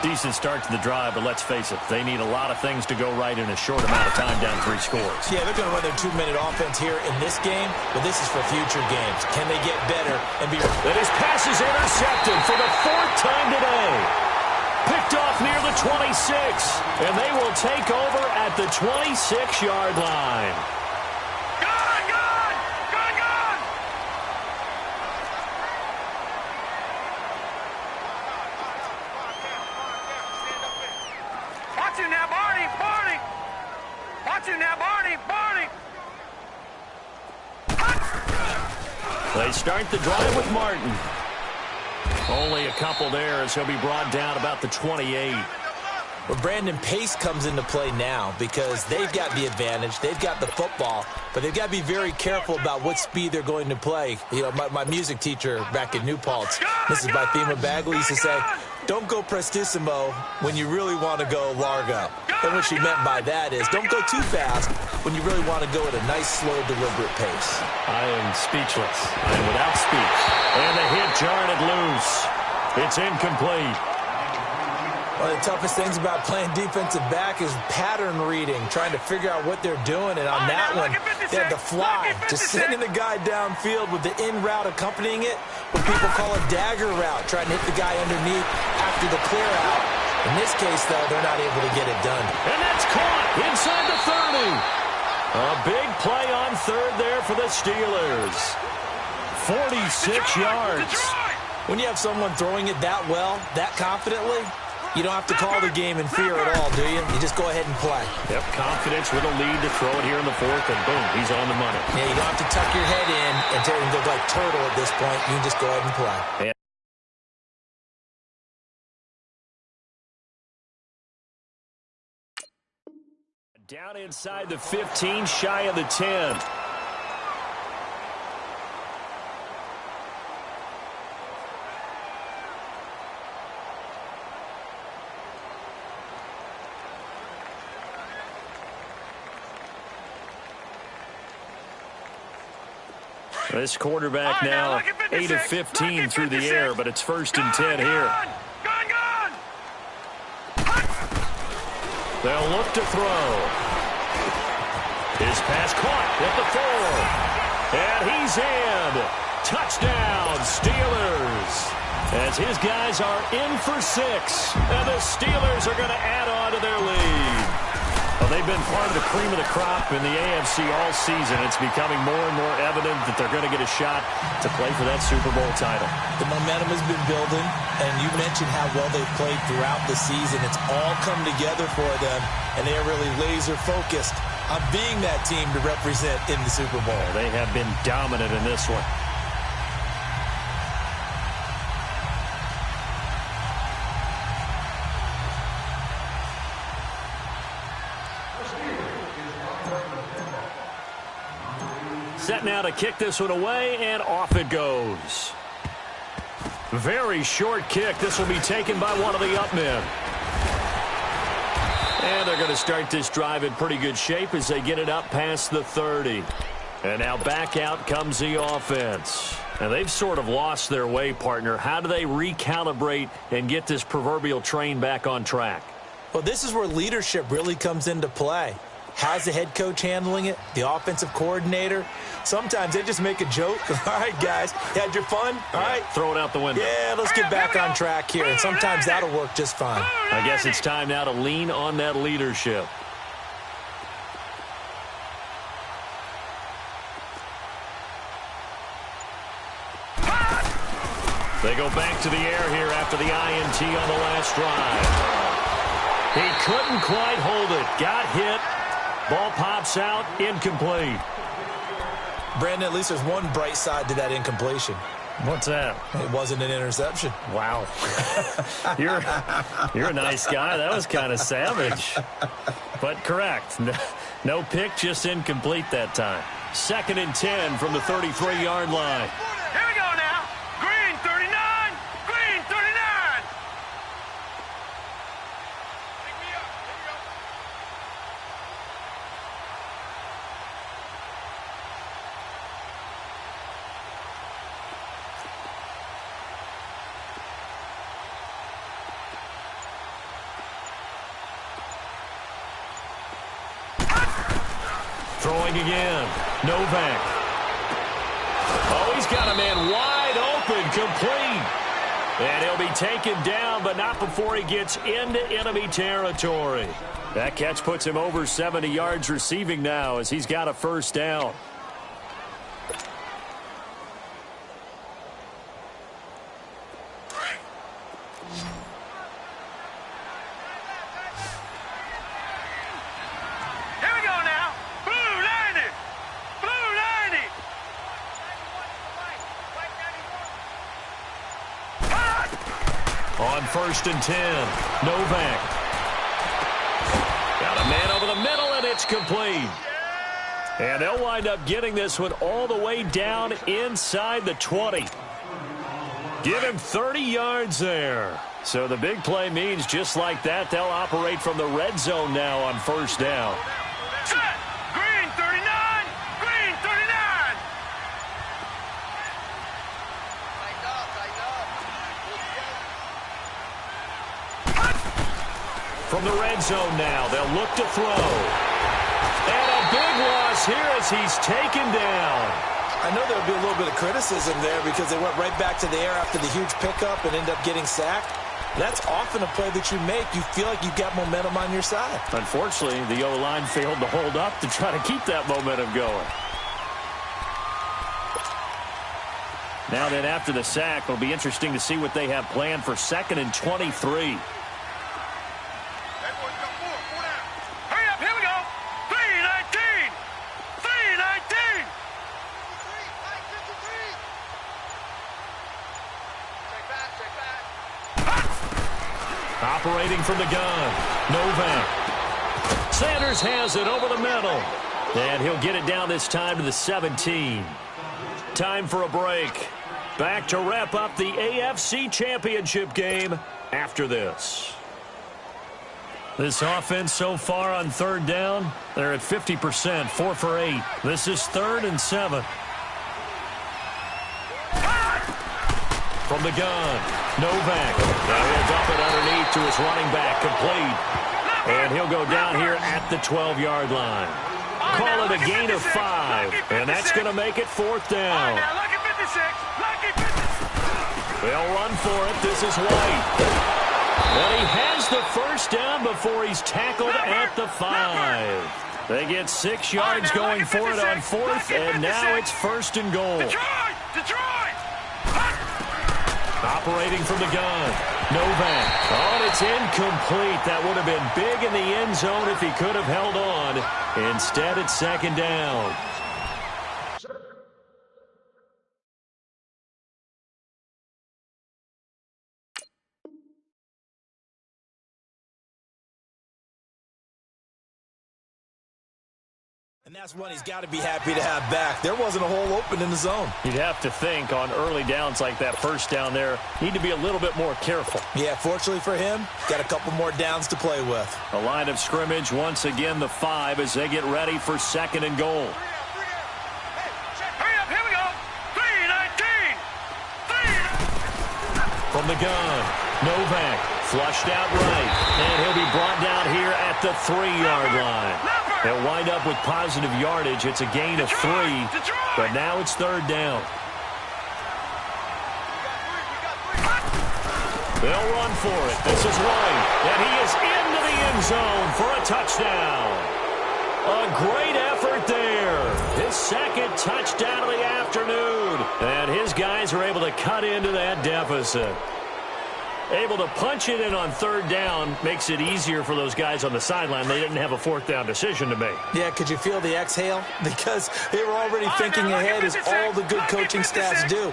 Decent start to the drive, but let's face it, they need a lot of things to go right in a short amount of time down 3 scores.
Yeah, they're going to run their 2-minute offense here in this game, but this is for future games. Can they get better and be...
And his pass is intercepted for the 4th time today. Picked off near the 26, and they will take over at the 26-yard line.
Watch it now, Barney, Barney. Watch it now, Barney, Barney.
They start the drive with Martin. Only a couple there as he'll be brought down about the 28.
Well, Brandon, pace comes into play now because they've got the advantage. They've got the football, but they've got to be very careful about what speed they're going to play. You know, my music teacher back in New Paltz, Mrs. Bythema Bagley, used to say, don't go prestissimo when you really want to go largo. And what she meant by that is don't go too fast when you really want to go at a nice, slow, deliberate pace.
I am speechless. I am without speech. And the hit jarred it loose. It's incomplete.
One of the toughest things about playing defensive back is pattern reading, trying to figure out what they're doing. And on that one, they had to fly, just sending the guy downfield with the in route accompanying it, what people call a dagger route, trying to hit the guy underneath after the clear out. In this case, though, they're not able to get it done.
And that's caught inside the 30. A big play on third there for the Steelers. 46 yards.
When you have someone throwing it that well, that confidently, you don't have to call the game in fear at all, do you? You just go ahead and play.
Yep, confidence with a lead to throw it here in the 4th, and boom, he's on the money.
Yeah, you don't have to tuck your head in and tell him to look like turtle at this point. You can just go ahead and play.
Down inside the 15, shy of the 10. This quarterback now 8 of 15 through the air, but it's 1st and 10 here. They'll look to throw. His pass caught at the 4. And he's in. Touchdown, Steelers. As his guys are in for 6. And the Steelers are going to add on to their lead. Well, they've been part of the cream of the crop in the AFC all season. It's becoming more and more evident that they're going to get a shot to play for that Super Bowl title.
The momentum has been building, and you mentioned how well they've played throughout the season. It's all come together for them, and they are really laser-focused on being that team to represent in the Super Bowl.
They have been dominant in this one. Set now to kick this one away, and off it goes. Very short kick. This will be taken by one of the up men. And they're going to start this drive in pretty good shape as they get it up past the 30. And now back out comes the offense. And they've sort of lost their way, partner. How do they recalibrate and get this proverbial train back on track?
Well, this is where leadership really comes into play. How's the head coach handling it? The offensive coordinator? Sometimes they just make a joke. All right, guys, you had your fun? All right.
Throw it out the window.
Yeah, let's get back on track here. And sometimes that'll work just fine.
I guess it's time now to lean on that leadership. They go back to the air here after the INT on the last drive. He couldn't quite hold it. Got hit. Ball pops out, incomplete.
Brandon, at least there's one bright side to that incompletion.
What's that?
It wasn't an interception.
Wow. You're a nice guy. That was kind of savage. But correct. No pick, just incomplete that time. 2nd and 10 from the 33-yard line.
Here we go now. Green 39. Green 39. Pick me up. Here we go.
Throwing again. Novak. Oh, he's got a man wide open, complete. And he'll be taken down, but not before he gets into enemy territory. That catch puts him over 70 yards receiving now as he's got a first down. On 1st and 10, Novak. Got a man over the middle, and it's complete. And they'll wind up getting this one all the way down inside the 20. Give him 30 yards there. So the big play means just like that, they'll operate from the red zone now on 1st down.
Set! Green 39! Green 39!
From the red zone now, they'll look to throw. And a big loss here as he's taken down.
I know there'll be a little bit of criticism there because they went right back to the air after the huge pickup and end up getting sacked. That's often a play that you make. You feel like you've got momentum on your side.
Unfortunately, the O-line failed to hold up to try to keep that momentum going. Now then, after the sack, it'll be interesting to see what they have planned for 2nd and 23.
Hurry up, here we go! 3-19! 3-19!
Operating from the gun, Novak. Sanders has it over the middle. And he'll get it down this time to the 17. Time for a break. Back to wrap up the AFC Championship game after this. This offense so far on 3rd down, they're at 50%, 4 for 8. This is 3rd and 7. From the gun, Novak. Now he'll dump it underneath to his running back, complete. And he'll go down here at the 12-yard line. Call it a gain of 5, and that's going to make it 4th down. They'll run for it. This is White. And he has the first down before he's tackled at the 5. They get 6 yards going for it on 4th, and now it's 1st and goal.
Detroit!
Operating from the gun, Novak. Oh, and it's incomplete. That would have been big in the end zone if he could have held on. Instead, it's 2nd down.
And that's one he's got to be happy to have back. There wasn't a hole open in the zone.
You'd have to think on early downs like that, 1st down there, need to be a little bit more careful.
Yeah, fortunately for him, got a couple more downs to play with.
A line of scrimmage, once again the 5 as they get ready for 2nd and goal.
Hurry up, here we go! 3-19!
From the gun, Novak flushed out right, and he'll be brought down here at the 3-yard line. They'll wind up with positive yardage. It's a gain of 3, but now it's 3rd down. They'll run for it. This is White, and he is into the end zone for a touchdown. A great effort there. His 2nd touchdown of the afternoon, and his guys are able to cut into that deficit. Able to punch it in on 3rd down makes it easier for those guys on the sideline. They didn't have a 4th down decision to make.
Yeah, could you feel the exhale? Because they were already thinking ahead, as all the good coaching staffs do.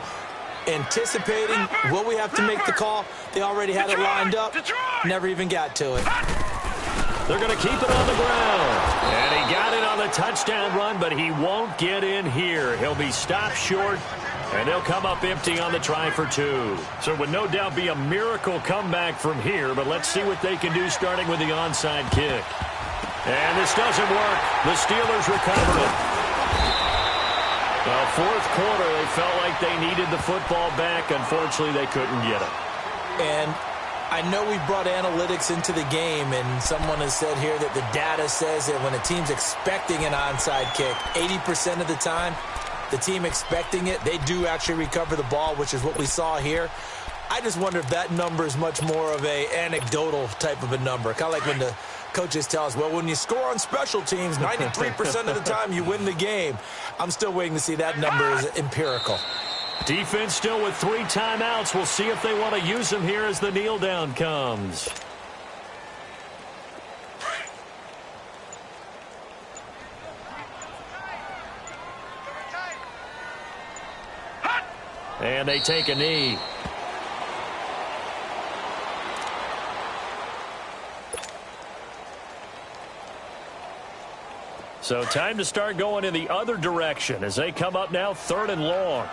Anticipating, will we have to make the call? They already had it lined up. Never even got to it.
They're going to keep it on the ground. And he got it on the touchdown run, but he won't get in here. He'll be stopped short. And they'll come up empty on the try for 2. So it would no doubt be a miracle comeback from here, but let's see what they can do starting with the onside kick. And this doesn't work. The Steelers recover it. Well, 4th quarter, they felt like they needed the football back. Unfortunately, they couldn't get it.
And I know we brought analytics into the game, and someone has said here that the data says that when a team's expecting an onside kick, 80% of the time, the team expecting it, they do actually recover the ball, which is what we saw here. I just wonder if that number is much more of a anecdotal type of a number. Kind of like when the coaches tell us, well, when you score on special teams, 93% of the time you win the game. I'm still waiting to see that number is empirical.
Defense still with 3 timeouts. We'll see if they want to use them here as the kneel down comes. And they take a knee. So time to start going in the other direction as they come up now 3rd and long.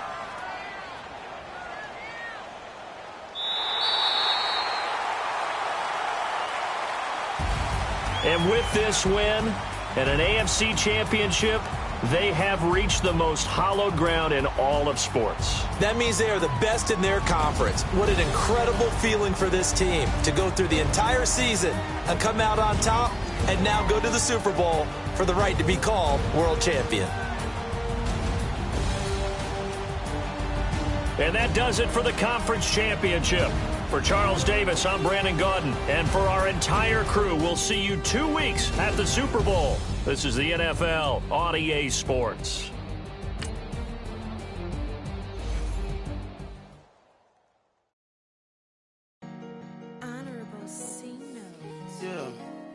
And with this win and an AFC championship, they have reached the most hallowed ground in all of sports.
That means they are the best in their conference. What an incredible feeling for this team to go through the entire season and come out on top and now go to the Super Bowl for the right to be called world champion.
And that does it for the conference championship. For Charles Davis, I'm Brandon Gaudin. And for our entire crew, we'll see you 2 weeks at the Super Bowl. This is the NFL on EA Sports.
Honorable C notes.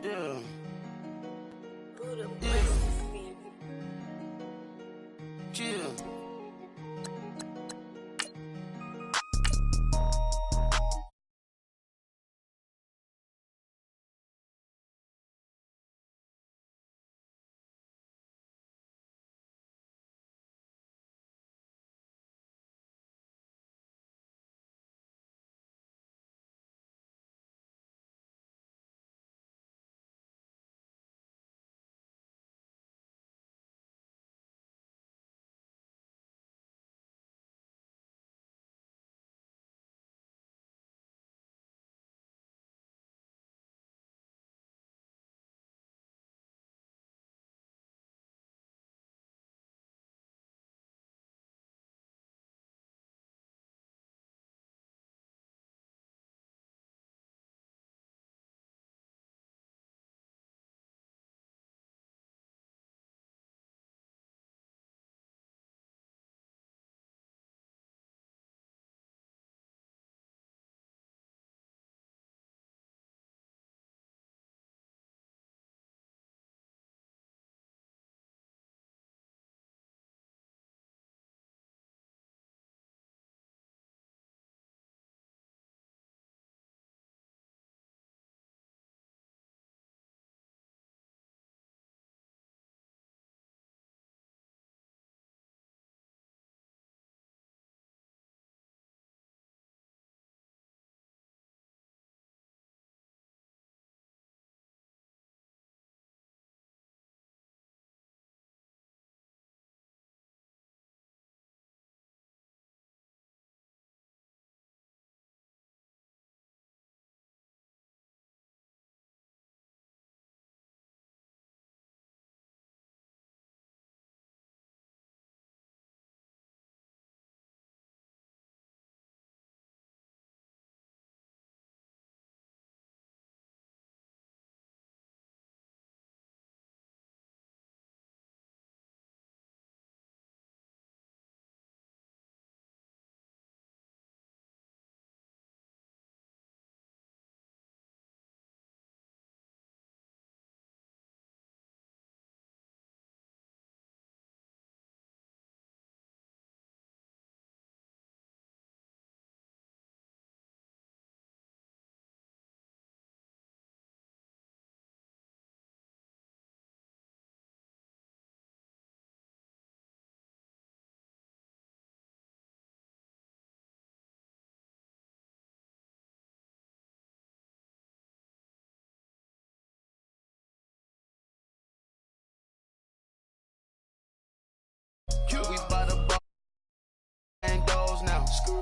Yeah.
Buddha
Yeah.
blessings me.
Chill. We by the bar and goes now.